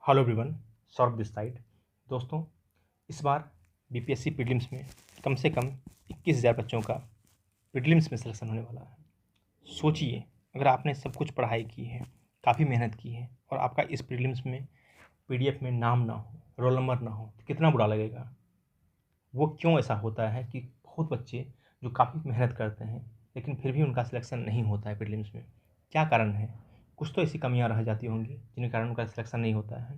Hello everyone, Saurabh this side. दोस्तों, इस बार BPSC prelims में कम से कम 21,000 बच्चों का प्रीलिम्स में सिलेक्शन होने वाला है। सोचिए, अगर आपने सब कुछ पढ़ाई की है, काफ़ी मेहनत की है और आपका इस प्रीलिम्स में पीडीएफ में नाम ना हो, रोल नंबर ना हो, तो कितना बुरा लगेगा। वो क्यों ऐसा होता है कि बहुत बच्चे जो काफ़ी मेहनत करते हैं लेकिन फिर भी उनका सिलेक्शन नहीं होता है प्रीलिम्स में। क्या कारण है? कुछ तो ऐसी कमियां रह जाती होंगी जिनके कारण उनका सिलेक्शन नहीं होता है।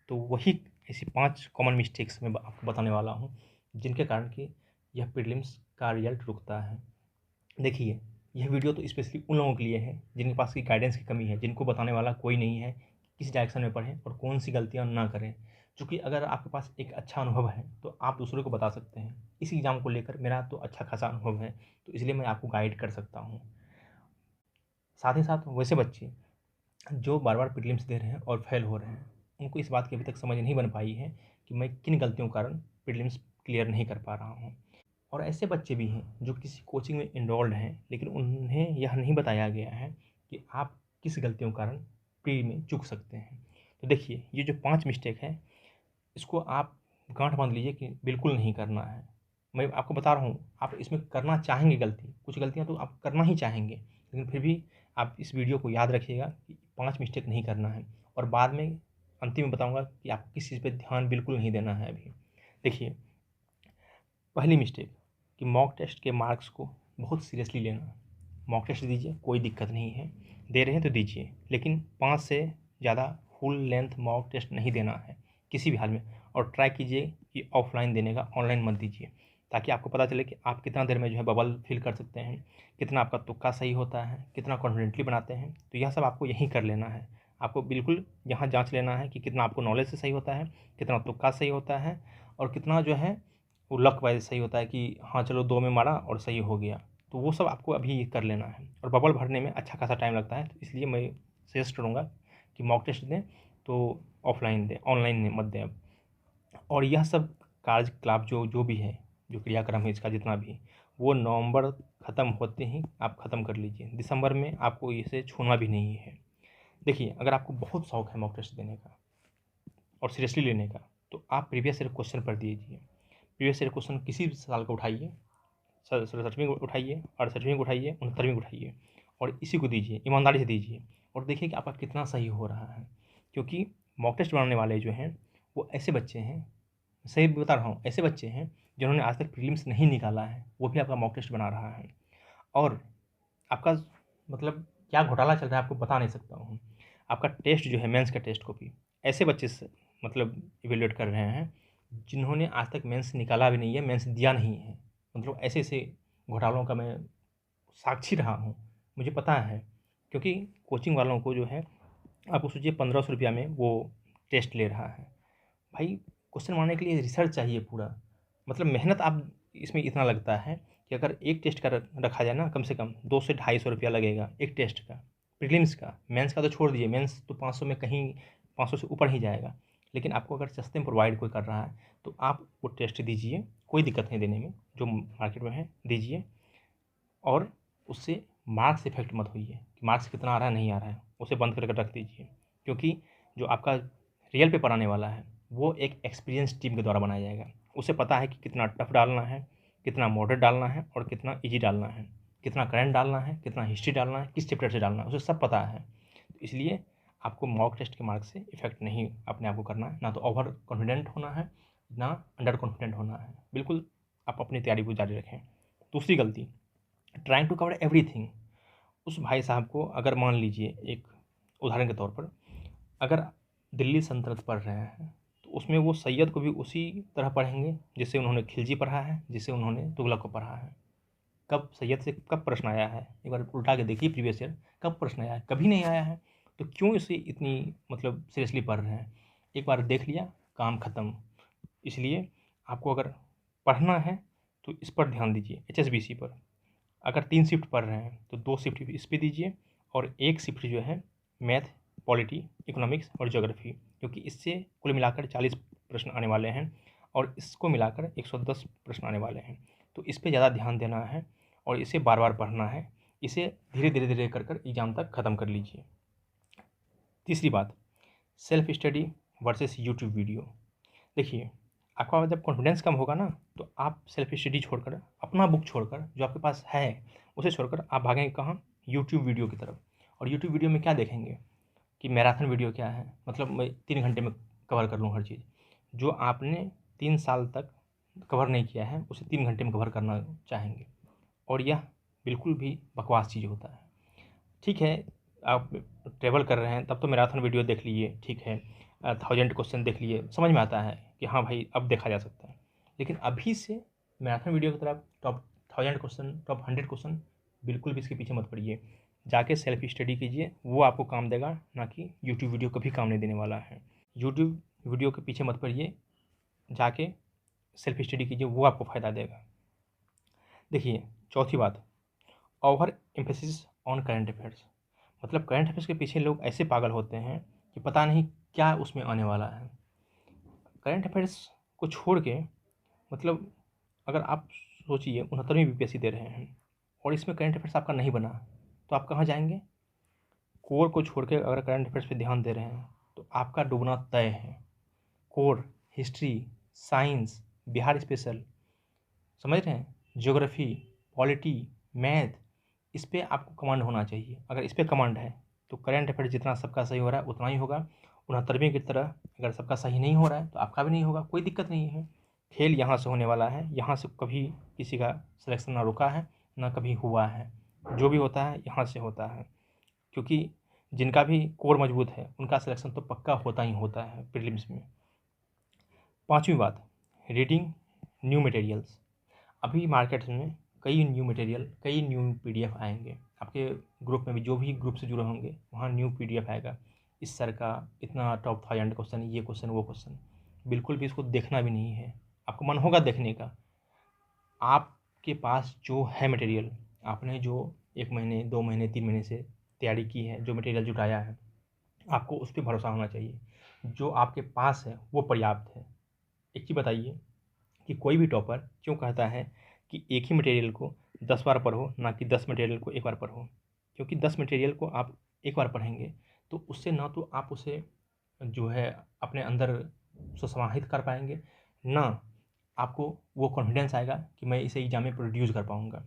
तो वही ऐसी 5 कॉमन मिस्टेक्स मैं आपको बताने वाला हूँ जिनके कारण कि यह प्रीलिम्स का रिजल्ट रुकता है। देखिए, यह वीडियो तो स्पेशली उन लोगों के लिए है जिनके पास की गाइडेंस की कमी है, जिनको बताने वाला कोई नहीं है किस डायरेक्शन में पढ़ें और कौन सी गलतियाँ ना करें। क्योंकि अगर आपके पास एक अच्छा अनुभव है तो आप दूसरों को बता सकते हैं। इस एग्ज़ाम को लेकर मेरा तो अच्छा खासा अनुभव है, तो इसलिए मैं आपको गाइड कर सकता हूँ। साथ ही साथ वैसे बच्चे जो बार बार प्रीलिम्स दे रहे हैं और फेल हो रहे हैं, उनको इस बात की अभी तक समझ नहीं बन पाई है कि मैं किन गलतियों के कारण प्रीलिम्स क्लियर नहीं कर पा रहा हूँ। और ऐसे बच्चे भी हैं जो किसी कोचिंग में इनरोल्ड हैं लेकिन उन्हें यह नहीं बताया गया है कि आप किस गलतियों के कारण प्री में चूक सकते हैं। तो देखिए, ये जो 5 मिस्टेक है, इसको आप गांठ बांध लीजिए कि बिल्कुल नहीं करना है। मैं आपको बता रहा हूँ, आप इसमें करना चाहेंगे गलती, कुछ गलतियाँ तो आप करना ही चाहेंगे, लेकिन फिर भी आप इस वीडियो को याद रखिएगा कि 5 मिस्टेक नहीं करना है। और बाद में अंतिम में बताऊँगा कि आपको किस चीज़ पे ध्यान बिल्कुल नहीं देना है अभी। देखिए, पहली मिस्टेक कि मॉक टेस्ट के मार्क्स को बहुत सीरियसली लेना। मॉक टेस्ट दीजिए, कोई दिक्कत नहीं है, दे रहे हैं तो दीजिए, लेकिन 5 से ज़्यादा फुल लेंथ मॉक टेस्ट नहीं देना है किसी भी हाल में। और ट्राई कीजिए कि ऑफलाइन देने का, ऑनलाइन मत दीजिए, ताकि आपको पता चले कि आप कितना देर में जो है बबल फिल कर सकते हैं, कितना आपका तुक्का सही होता है, कितना कॉन्फिडेंटली बनाते हैं। तो यह सब आपको यहीं कर लेना है। आपको बिल्कुल यहाँ जाँच लेना है कि कितना आपको नॉलेज से सही होता है, कितना तुक्का सही होता है और कितना जो है वो लक वाइज सही होता है कि हाँ चलो 2 में मारा और सही हो गया। तो वो सब आपको अभी कर लेना है। और बबल भरने में अच्छा खासा टाइम लगता है, तो इसलिए मैं सजेस्ट करूँगा कि मॉक टेस्ट दें तो ऑफलाइन दें, ऑनलाइन मत दें अब। और यह सब कार्यकलाप जो जो भी है, जो क्रियाक्रम है इसका जितना भी, वो नवंबर ख़त्म होते ही आप ख़त्म कर लीजिए। दिसंबर में आपको इसे छूना भी नहीं है। देखिए, अगर आपको बहुत शौक है मॉक टेस्ट देने का और सीरियसली लेने का, तो आप प्रीवियस ईयर क्वेश्चन पढ़ दीजिए। प्रीवियस ईयर क्वेश्चन किसी भी साल का उठाइए, 67वीं को उठाइए, 68वीं को उठाइए, 69वीं को उठाइए और इसी को दीजिए, ईमानदारी से दीजिए और देखिए कि आपका कितना सही हो रहा है। क्योंकि मॉक टेस्ट बनाने वाले जो हैं वो ऐसे बच्चे हैं, सही बता रहा हूँ, ऐसे बच्चे हैं जिन्होंने आज तक प्रीलिम्स नहीं निकाला है, वो भी आपका मॉक टेस्ट बना रहा है। और आपका मतलब क्या घोटाला चल रहा है आपको बता नहीं सकता हूँ। आपका टेस्ट जो है, मेंस का टेस्ट कॉपी, ऐसे बच्चे से मतलब इवेल्युएट कर रहे हैं जिन्होंने आज तक मेंस निकाला भी नहीं है, मेंस दिया नहीं है। मतलब ऐसे ऐसे घोटालों का मैं साक्षी रहा हूँ, मुझे पता है। क्योंकि कोचिंग वालों को जो है, आप सोचिए 1500 रुपया में वो टेस्ट ले रहा है। भाई, क्वेश्चन बनाने के लिए रिसर्च चाहिए पूरा, मतलब मेहनत आप इसमें इतना लगता है कि अगर एक टेस्ट का रखा जाए ना, कम से कम 200 से 250 रुपया लगेगा एक टेस्ट का, प्रीलिम्स का। मेंस का तो छोड़ दीजिए, मेंस तो 500 में कहीं 500 से ऊपर ही जाएगा। लेकिन आपको अगर सस्ते में प्रोवाइड कोई कर रहा है तो आप वो टेस्ट दीजिए, कोई दिक्कत नहीं देने में, जो मार्केट में है दीजिए। और उससे मार्क्स इफेक्ट मत होइए कि मार्क्स कितना आ रहा है नहीं आ रहा है, उसे बंद करके रख दीजिए। क्योंकि जो आपका रियल पेपर आने वाला है वो एक एक्सपीरियंस टीम के द्वारा बनाया जाएगा। उसे पता है कि कितना टफ डालना है, कितना मॉडरेट डालना है और कितना ईजी डालना है, कितना करंट डालना है, कितना हिस्ट्री डालना है, किस चैप्टर से डालना है, उसे सब पता है। तो इसलिए आपको मॉक टेस्ट के मार्क्स से इफेक्ट नहीं अपने आप को करना है, ना तो ओवर कॉन्फिडेंट होना है, ना अंडर कॉन्फिडेंट होना है। बिल्कुल आप अपनी तैयारी को जारी रखें। दूसरी गलती, ट्राइंग टू कवर एवरीथिंग। उस भाई साहब को अगर मान लीजिए, एक उदाहरण के तौर पर, अगर दिल्ली सल्तनत पढ़ रहे हैं तो उसमें वो सैयद को भी उसी तरह पढ़ेंगे जिससे उन्होंने खिलजी पढ़ा है, जिससे उन्होंने तुगलक को पढ़ा है। कब सैयद से कब प्रश्न आया है, एक बार उल्टा के देखिए प्रीवियस ईयर, कब प्रश्न आया है? कभी नहीं आया है। तो क्यों इसे इतनी मतलब सीरियसली पढ़ रहे हैं? एक बार देख लिया, काम ख़त्म। इसलिए आपको अगर पढ़ना है तो इस पर ध्यान दीजिए, HSBC पर। अगर 3 शिफ्ट पढ़ रहे हैं तो 2 शिफ्ट इस पे दीजिए और 1 शिफ्ट जो है मैथ, पॉलिटी, इकोनॉमिक्स और ज्योग्राफी, क्योंकि इससे कुल मिलाकर 40 प्रश्न आने वाले हैं और इसको मिलाकर 110 प्रश्न आने वाले हैं। तो इस पे ज़्यादा ध्यान देना है और इसे बार बार पढ़ना है। इसे धीरे धीरे धीरे कर एग्ज़ाम तक ख़त्म कर लीजिए। तीसरी बात, self study versus YouTube video. देखिए, आपका जब कॉन्फिडेंस कम होगा ना, तो आप सेल्फ स्टडी छोड़कर, अपना बुक छोड़कर, जो आपके पास है उसे छोड़कर आप भागेंगे कहाँ? यूट्यूब वीडियो की तरफ। और यूट्यूब वीडियो में क्या देखेंगे कि मैराथन वीडियो क्या है, मतलब मैं 3 घंटे में कवर कर लूँ हर चीज़। जो आपने 3 साल तक कवर नहीं किया है उसे 3 घंटे में कवर करना चाहेंगे, और यह बिल्कुल भी बकवास चीज़ होता है। ठीक है, आप ट्रैवल कर रहे हैं तब तो मैराथन वीडियो देख लीजिए, ठीक है, 1000 क्वेश्चन देख लिए, समझ में आता है कि हाँ भाई अब देखा जा सकता है। लेकिन अभी से मैराथन वीडियो की तरफ टॉप 1000 क्वेश्चन, टॉप 100 क्वेश्चन, बिल्कुल भी इसके पीछे मत पड़िए। जाके सेल्फ स्टडी कीजिए, वो आपको काम देगा, ना कि यूट्यूब वीडियो कभी काम नहीं देने वाला है। यूट्यूब वीडियो के पीछे मत पड़िए, जाके सेल्फ स्टडी कीजिए, वो आपको फ़ायदा देगा। देखिए, चौथी बात, over emphasis on current affairs. मतलब करंट अफेयर्स के पीछे लोग ऐसे पागल होते हैं कि पता नहीं क्या उसमें आने वाला है। करंट अफेयर्स को छोड़ के, मतलब अगर आप सोचिए 69वीं बीपीएससी दे रहे हैं और इसमें करंट अफेयर्स आपका नहीं बना, तो आप कहाँ जाएंगे? कोर को छोड़ के अगर करंट अफेयर्स पे ध्यान दे रहे हैं तो आपका डूबना तय है। Core, history, science, Bihar special, समझ रहे हैं, ज्योग्राफी, पॉलिटी, मैथ, इस पे आपको कमांड होना चाहिए। अगर इस पे कमांड है तो करंट अफेयर जितना सबका सही हो रहा है उतना ही होगा। 69वीं की तरह अगर सबका सही नहीं हो रहा है तो आपका भी नहीं होगा, कोई दिक्कत नहीं है। खेल यहाँ से होने वाला है, यहाँ से कभी किसी का सिलेक्शन ना रुका है, ना कभी हुआ है। जो भी होता है यहाँ से होता है, क्योंकि जिनका भी कोर मजबूत है उनका सिलेक्शन तो पक्का होता ही होता है प्रीलिम्स में। पाँचवीं बात, रीडिंग न्यू मटेरियल्स। अभी मार्केट में कई न्यू मटेरियल, कई न्यू पीडीएफ आएंगे आपके ग्रुप में भी, जो भी ग्रुप से जुड़े होंगे वहाँ न्यू पीडीएफ आएगा। इस सर का इतना टॉप 1000 क्वेश्चन, ये क्वेश्चन, वो क्वेश्चन, बिल्कुल भी इसको देखना भी नहीं है। आपको मन होगा देखने का, आपके पास जो है मटेरियल, आपने जो 1 महीने, 2 महीने, 3 महीने से तैयारी की है, जो मटेरियल जुटाया है, आपको उस पर भरोसा होना चाहिए। जो आपके पास है वो पर्याप्त है। एक चीज़ बताइए कि कोई भी टॉपर क्यों कहता है कि एक ही मटेरियल को 10 बार पढ़ो, ना कि 10 मटेरियल को एक बार पढ़ो? क्योंकि 10 मटेरियल को आप एक बार पढ़ेंगे तो उससे ना तो आप उसे जो है अपने अंदर समाहित कर पाएंगे, ना आपको वो कॉन्फिडेंस आएगा कि मैं इसे एग्जाम में प्रोड्यूस कर पाऊँगा।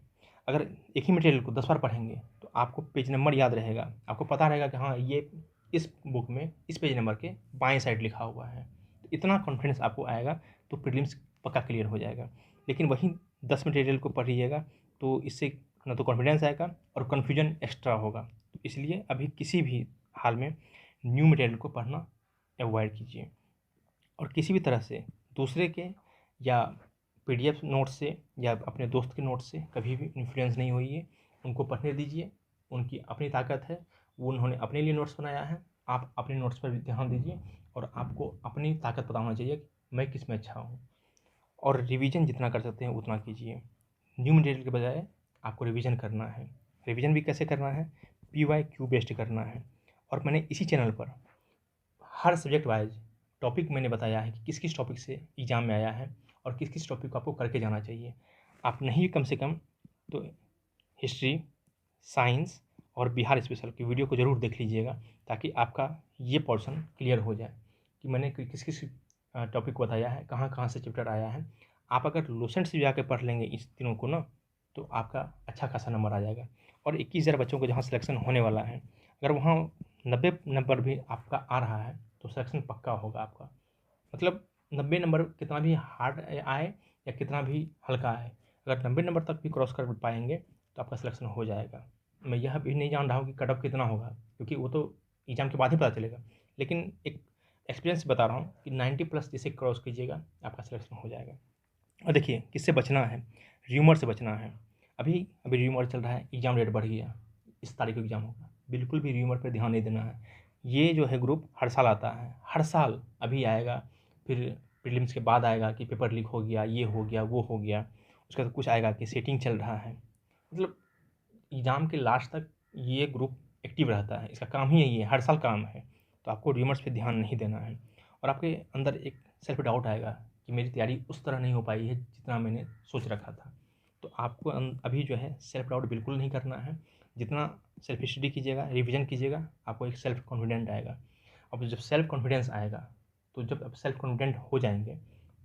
अगर एक ही मटेरियल को 10 बार पढ़ेंगे तो आपको पेज नंबर याद रहेगा, आपको पता रहेगा कि हाँ ये इस बुक में इस पेज नंबर के बाएं साइड लिखा हुआ है। तो इतना कॉन्फिडेंस आपको आएगा तो प्रीलिम्स पक्का क्लियर हो जाएगा। लेकिन वहीं 10 मटेरियल को पढ़िएगा तो इससे ना तो कॉन्फिडेंस आएगा और कन्फ्यूजन एक्स्ट्रा होगा। तो इसलिए अभी किसी भी हाल में न्यू मटेरियल को पढ़ना अवॉइड कीजिए, और किसी भी तरह से दूसरे के या पीडीएफ नोट से या अपने दोस्त के नोट से कभी भी इन्फ्लुएंस नहीं होइए। उनको पढ़ने दीजिए, उनकी अपनी ताकत है, वो उन्होंने अपने लिए नोट्स बनाया है, आप अपने नोट्स पर भी ध्यान दीजिए। और आपको अपनी ताकत पता होना चाहिए कि मैं किस में अच्छा हूँ, और रिवीजन जितना कर सकते हैं उतना कीजिए। न्यू मटेरियल के बजाय आपको रिवीजन करना है। रिवीजन भी कैसे करना है? PYQ बेस्ड करना है। और मैंने इसी चैनल पर हर सब्जेक्ट वाइज टॉपिक मैंने बताया है कि किस किस टॉपिक से एग्ज़ाम में आया है और किस किस टॉपिक को आपको करके जाना चाहिए। आप नहीं कम से कम तो हिस्ट्री, साइंस और बिहार स्पेशल की वीडियो को ज़रूर देख लीजिएगा, ताकि आपका ये पोर्शन क्लियर हो जाए कि मैंने किस किस टॉपिक को बताया है, कहाँ कहाँ से चैप्टर आया है। आप अगर लोसेंट से जाकर पढ़ लेंगे इस तीनों को ना, तो आपका अच्छा खासा नंबर आ जाएगा। और 21,000 बच्चों को जहाँ सिलेक्शन होने वाला है, अगर वहाँ 90 नंबर भी आपका आ रहा है तो सिलेक्शन पक्का होगा आपका। मतलब 90 नंबर कितना भी हार्ड आए या कितना भी हल्का आए, अगर 90 नंबर तक भी क्रॉस कर पाएंगे तो आपका सिलेक्शन हो जाएगा। मैं यह भी नहीं जान रहा हूँ कि कट ऑफ कितना होगा, क्योंकि वो तो एग्ज़ाम के बाद ही पता चलेगा। लेकिन एक एक्सपीरियंस बता रहा हूँ कि 90 प्लस जैसे क्रॉस कीजिएगा आपका सिलेक्शन हो जाएगा। और देखिए, किससे बचना है? र्यूमर से बचना है। अभी अभी र्यूमर चल रहा है, एग्ज़ाम डेट बढ़ गया, इस तारीख को एग्ज़ाम होगा, बिल्कुल भी र्यूमर पर ध्यान नहीं देना है। ये जो है ग्रुप हर साल आता है, हर साल अभी आएगा, फिर प्रीलिम्स के बाद आएगा कि पेपर लीक हो गया, ये हो गया, वो हो गया, उसके बाद कुछ आएगा कि सेटिंग चल रहा है। मतलब एग्ज़ाम के लास्ट तक ये ग्रुप एक्टिव रहता है, इसका काम ही यही है, हर साल काम है। तो आपको र्यूमर्स पे ध्यान नहीं देना है, और आपके अंदर एक सेल्फ डाउट आएगा कि मेरी तैयारी उस तरह नहीं हो पाई है जितना मैंने सोच रखा था। तो आपको अभी जो है सेल्फ डाउट बिल्कुल नहीं करना है। जितना सेल्फ स्टडी कीजिएगा, रिविज़न कीजिएगा, आपको एक सेल्फ कॉन्फिडेंट आएगा। अब जब सेल्फ कॉन्फिडेंस आएगा तो जब आप सेल्फ कॉन्फिडेंट हो जाएंगे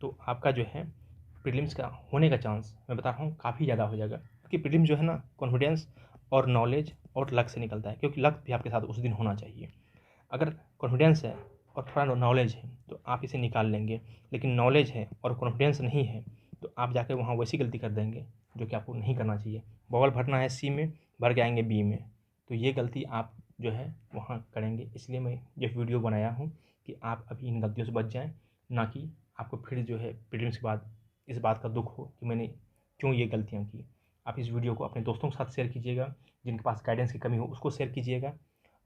तो आपका जो है प्रीलिम्स का होने का चांस, मैं बता रहा हूँ, काफ़ी ज़्यादा हो जाएगा। क्योंकि प्रीलिम जो है ना, कॉन्फिडेंस और नॉलेज और लक से निकलता है, क्योंकि लक भी आपके साथ उस दिन होना चाहिए। अगर कॉन्फिडेंस है और थोड़ा नॉलेज है तो आप इसे निकाल लेंगे, लेकिन नॉलेज है और कॉन्फिडेंस नहीं है तो आप जाकर वहाँ वैसी गलती कर देंगे जो कि आपको नहीं करना चाहिए। बॉल भरना है सी में, भर के आएंगे बी में, तो ये गलती आप जो है वहाँ करेंगे। इसलिए मैं ये वीडियो बनाया हूँ कि आप अभी इन गलतियों से बच जाएँ, ना कि आपको फिर जो है प्रीलिम्स के बाद इस बात का दुख हो कि मैंने क्यों ये गलतियाँ की। आप इस वीडियो को अपने दोस्तों के साथ शेयर कीजिएगा, जिनके पास गाइडेंस की कमी हो उसको शेयर कीजिएगा,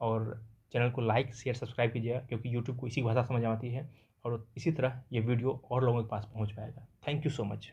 और चैनल को लाइक शेयर सब्सक्राइब कीजिएगा, क्योंकि यूट्यूब को इसी भाषा समझ आती है और इसी तरह ये वीडियो और लोगों के पास पहुंच पाएगा। Thank you so much.